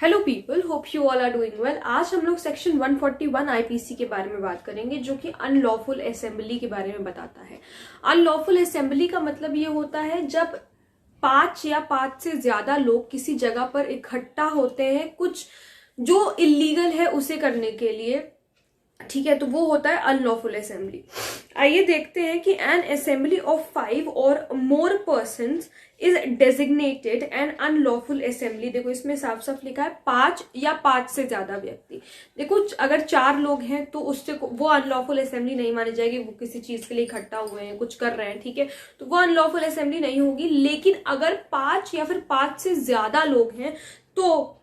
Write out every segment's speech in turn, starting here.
Hello people, hope you all are doing well. आज हम लोग सेक्शन 141 आईपीसी के बारे में बात करेंगे, जो कि अनलॉफुल असेंबली के बारे में बताता है। अनलॉफुल असेंबली का मतलब ये होता है जब 5 या 5 से ज्यादा लोग किसी जगह पर इकट्ठा होते हैं कुछ जो इलीगल है उसे करने के लिए, ठीक है, तो वो होता है अनलॉफुल असेंबली। आइए देखते हैं कि N assembly of 5 or more persons is designated an unlawful assembly. देखो इसमें साफ साफ लिखा है 5 या 5 से ज्यादा व्यक्ति। देखो अगर 4 लोग हैं तो उससे वो अनलॉफुल असेंबली नहीं मानी जाएगी, वो किसी चीज के लिए इकट्ठा हुए हैं, कुछ कर रहे हैं, ठीक है, तो वो अनलॉफुल असेंबली नहीं होगी। लेकिन अगर 5 या फिर 5 से ज्यादा लोग हैं तो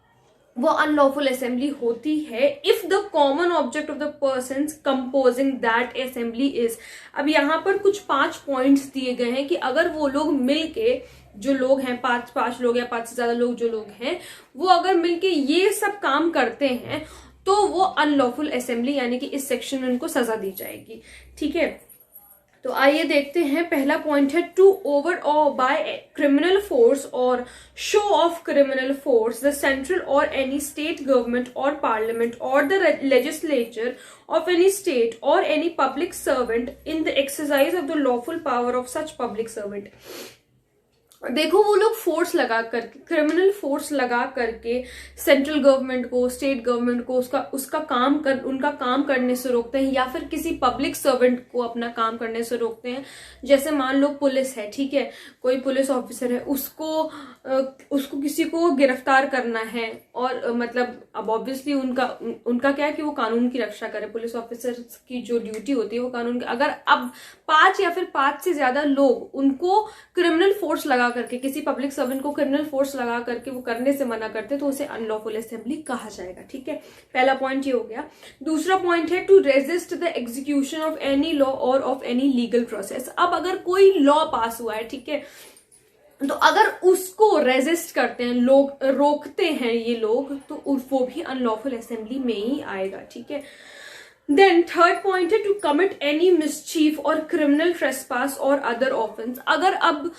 वो अनलॉफुल असेंबली होती है if the common object of the person composing that assembly is. अब यहाँ पर कुछ 5 पॉइंट्स दिए गए हैं कि अगर वो लोग मिलके, जो लोग हैं 5 लोग या 5 से ज्यादा लोग जो लोग हैं, वो अगर मिलके ये सब काम करते हैं तो वो अनलॉफुल असेंबली, यानी कि इस सेक्शन में उनको सजा दी जाएगी, ठीक है। तो आइए देखते हैं, पहला पॉइंट है to overawe by criminal force or show of criminal force the central or any state government or parliament or the legislature of any state or any public servant in the exercise of the lawful power of such public servant. देखो वो लोग force लगा करके, criminal force लगा करके central government को, state government को उनका काम करने से रोकते हैं, या फिर किसी पब्लिक सर्वेंट को अपना काम करने से रोकते हैं। जैसे मान लो पुलिस है, ठीक है, कोई पुलिस ऑफिसर है, उसको किसी को गिरफ्तार करना है, और मतलब अब ऑब्वियसली उनका क्या है कि वो कानून की रक्षा करे। पुलिस ऑफिसर की जो ड्यूटी होती है वो कानून की। अगर अब 5 या फिर 5 से ज्यादा लोग उनको क्रिमिनल फोर्स लगा करके, किसी पब्लिक सर्वेंट को क्रिमिनल फोर्स लगा करके वो करने से मना करते तो उसे अनलॉफुल असेंबली कहा जाएगा, ठीक है। पहला पॉइंट ये हो गया। दूसरा पॉइंट है to resist the execution of any law और ऑफ एनी लीगल प्रोसेस। अब अगर कोई लॉ पास हुआ है, ठीक है, तो अगर उसको रेजिस्ट करते हैं लोग, रोकते हैं ये लोग, तो वो भी अनलॉफुल असेंबली में ही आएगा, ठीक है। देन थर्ड पॉइंट है टू कमिट एनी मिसचीफ और क्रिमिनल ट्रेसपास और अदर ऑफेंस। अगर अब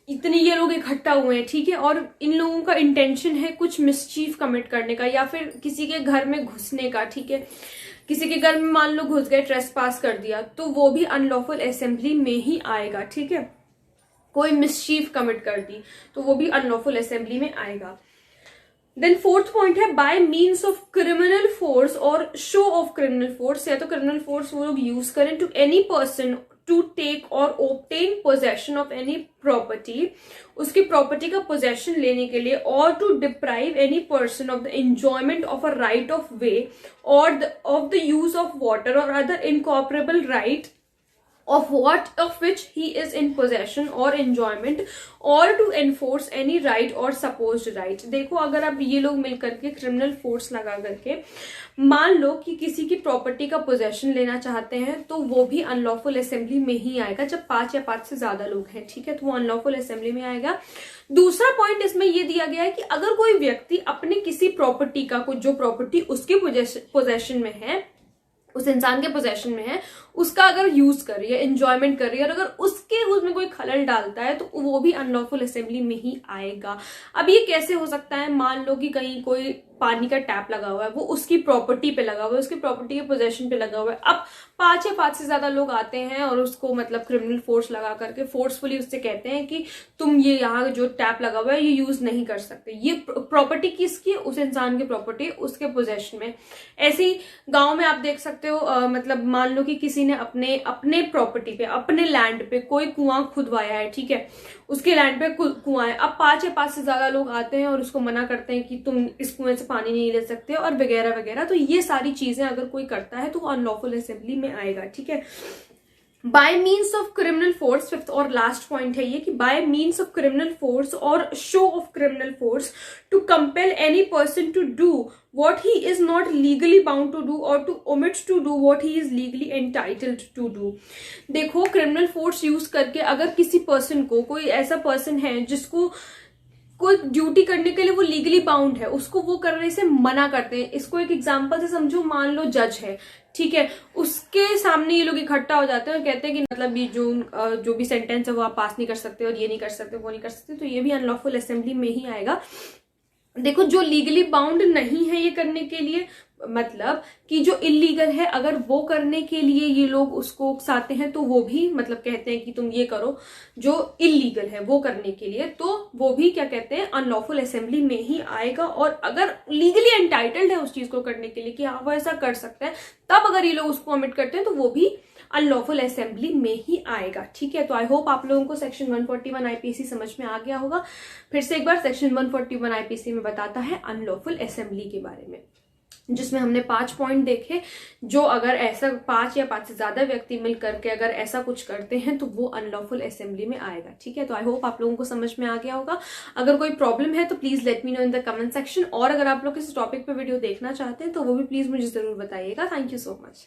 इतने ये लोग इकट्ठा हुए हैं, ठीक है, और इन लोगों का इंटेंशन है कुछ मिसचीफ कमिट करने का, या फिर किसी के घर में घुसने का, ठीक है, किसी के घर में मान लो घुस गए, ट्रेसपास कर दिया, तो वो भी अनलॉफुल असेंबली में ही आएगा, ठीक है। कोई मिसचीफ कमिट कर दी तो वो भी अनलॉफुल असेंबली में आएगा। देन फोर्थ पॉइंट है by means of criminal force or show of criminal force. या तो क्रिमिनल फोर्स वो लोग यूज करें to any person to take or obtain possession of any property, उसकी प्रॉपर्टी का पोजेशन लेने के लिए, or to deprive any person of the enjoyment of a right of way or of the use of water or other incorporeal right of which he is in possession or enjoyment, or to enforce any right or supposed right। देखो अगर अब ये लोग मिलकर के criminal force लगा करके मान लो कि किसी की प्रॉपर्टी का पोजेशन लेना चाहते हैं, तो वो भी अनलॉफुल असेंबली में ही आएगा जब 5 या 5 से ज्यादा लोग हैं, ठीक है, तो वो अनलॉफुल असेंबली में आएगा। दूसरा पॉइंट इसमें ये दिया गया है कि अगर कोई व्यक्ति अपने किसी प्रॉपर्टी का, जो प्रॉपर्टी उसके पोजेशन में है, उस इंसान के पोजेशन में है, उसका अगर यूज कर रही है, एंजॉयमेंट कर रही है, और अगर उसमें कोई खलल डालता है तो वो भी अनलॉफुल असेंबली में ही आएगा। अब ये कैसे हो सकता है? मान लो कि कहीं कोई पानी का टैप लगा हुआ है, वो उसकी प्रॉपर्टी पे लगा हुआ है, उसकी प्रॉपर्टी के पोजेशन पे लगा हुआ है। अब 5 या 5 से ज्यादा लोग आते हैं और उसको मतलब क्रिमिनल फोर्स लगा करके फोर्सफुली उससे कहते हैं कि तुम ये यहाँ जो टैप लगा हुआ है ये यूज नहीं कर सकते। ये प्रॉपर्टी किसकी? उस इंसान की प्रॉपर्टी, उसके पोजेशन में। ऐसे ही गाँव में आप देख सकते हो, मतलब मान लो कि किसी ने अपने प्रॉपर्टी पे, अपने लैंड पे कोई कुआं खुदवाया है, ठीक है, उसके लैंड पे कुआं है। अब 5 या 5 से ज्यादा लोग आते हैं और उसको मना करते हैं कि तुम इस कुएं से पानी नहीं ले सकते, और वगैरह वगैरह। तो ये सारी चीजें अगर कोई करता है तो वो अनलॉफुल असेंबली में आएगा, ठीक है। By means of criminal force, fifth और लास्ट पॉइंट है ये कि by means of criminal force or show of criminal force to compel any person to do what he is not legally bound to do or to omit to do what he is legally entitled to do। देखो criminal force use करके अगर किसी person को, कोई ऐसा person है जिसको कोई ड्यूटी करने के लिए वो लीगली बाउंड है, उसको वो करने से मना करते हैं। इसको एक एग्जांपल से समझो, मान लो जज है, ठीक है, उसके सामने ये लोग इकट्ठा हो जाते हैं और कहते हैं कि मतलब ये जो भी सेंटेंस है वो आप पास नहीं कर सकते, और ये नहीं कर सकते, वो नहीं कर सकते, तो ये भी अनलॉफुल असेंबली में ही आएगा। देखो जो लीगली बाउंड नहीं है ये करने के लिए, मतलब कि जो इलीगल है अगर वो करने के लिए ये लोग उसको उकसाते हैं तो वो भी मतलब कहते हैं कि तुम ये करो। जो इलीगल है वो करने के लिए तो वो भी क्या कहते हैं, अनलॉफुल असेंबली में ही आएगा। और अगर लीगली एंटाइटल्ड है उस चीज को करने के लिए कि हाँ वो ऐसा कर सकता है, तब अगर ये लोग उसको कमिट करते हैं तो वो भी अनलॉफुल असेंबली में ही आएगा। ठीक है, तो आई होप आप लोगों को सेक्शन 141 आईपीसी समझ में आ गया होगा। फिर से एक बार, सेक्शन 141 आईपीसी में बताता है अनलॉफुल असेंबली के बारे में, जिसमें हमने 5 पॉइंट देखे। जो अगर ऐसा 5 या 5 से ज्यादा व्यक्ति मिल करके अगर ऐसा कुछ करते हैं तो वो अनलॉफुल असेंबली में आएगा। ठीक है, तो आई होप आप लोगों को समझ में आ गया होगा। अगर कोई प्रॉब्लम है तो please let me know in the comment section, और अगर आप लोग इस टॉपिक पे वीडियो देखना चाहते हैं तो वो भी प्लीज मुझे जरूर बताइएगा। Thank you so much.